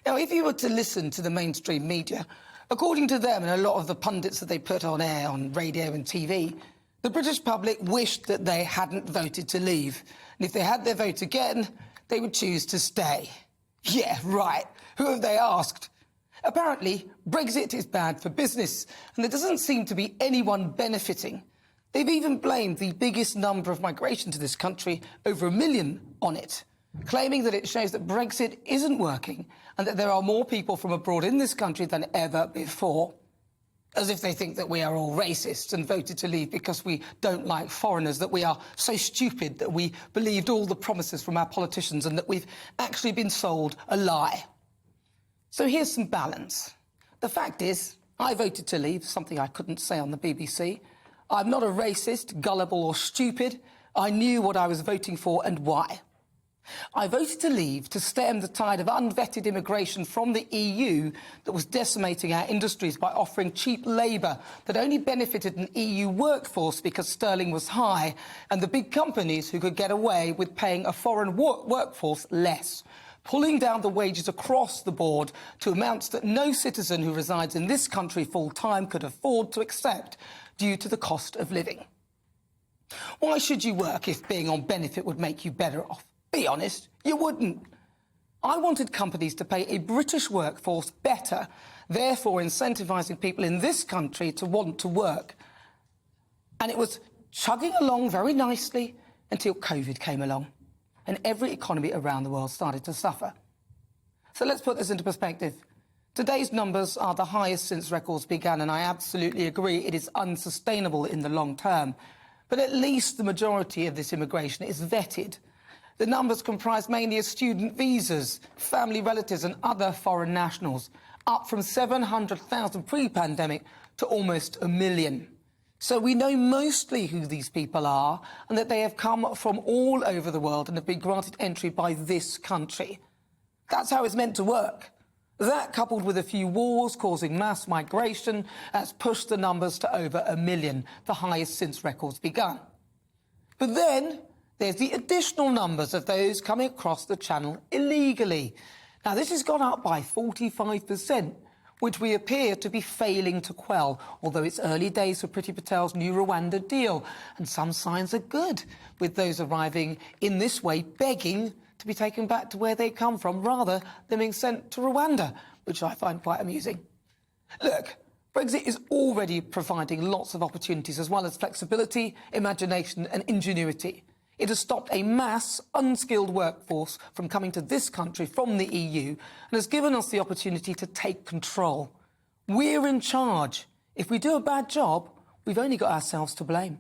Now, if you were to listen to the mainstream media, according to them and a lot of the pundits that they put on air, on radio and TV, the British public wished that they hadn't voted to leave. And if they had their vote again, they would choose to stay. Yeah, right. Who have they asked? Apparently, Brexit is bad for business, and there doesn't seem to be anyone benefiting. They've even blamed the biggest number of migration to this country, over 1 million, on it, claiming that it shows that Brexit isn't working and that there are more people from abroad in this country than ever before. As if they think that we are all racist and voted to leave because we don't like foreigners, that we are so stupid that we believed all the promises from our politicians and that we've actually been sold a lie. So here's some balance. The fact is, I voted to leave, something I couldn't say on the BBC. I'm not a racist, gullible or stupid. I knew what I was voting for and why. I voted to leave to stem the tide of unvetted immigration from the EU that was decimating our industries by offering cheap labour that only benefited an EU workforce because sterling was high and the big companies who could get away with paying a foreign workforce less, pulling down the wages across the board to amounts that no citizen who resides in this country full-time could afford to accept due to the cost of living. Why should you work if being on benefit would make you better off? Be honest, you wouldn't. I wanted companies to pay a British workforce better, therefore incentivising people in this country to want to work. And it was chugging along very nicely until COVID came along and every economy around the world started to suffer. So let's put this into perspective. Today's numbers are the highest since records began, and I absolutely agree it is unsustainable in the long term. But at least the majority of this immigration is vetted. The numbers comprise mainly of student visas, family relatives and other foreign nationals, up from 700,000 pre-pandemic to almost 1 million. So we know mostly who these people are and that they have come from all over the world and have been granted entry by this country. That's how it's meant to work. That, coupled with a few wars causing mass migration, has pushed the numbers to over 1 million, the highest since records began. But then there's the additional numbers of those coming across the channel illegally. Now, this has gone up by 45%, which we appear to be failing to quell, although it's early days for Priti Patel's new Rwanda deal, and some signs are good, with those arriving in this way begging to be taken back to where they come from rather than being sent to Rwanda, which I find quite amusing. Look, Brexit is already providing lots of opportunities as well as flexibility, imagination and ingenuity. It has stopped a mass, unskilled workforce from coming to this country from the EU and has given us the opportunity to take control. We're in charge. If we do a bad job, we've only got ourselves to blame.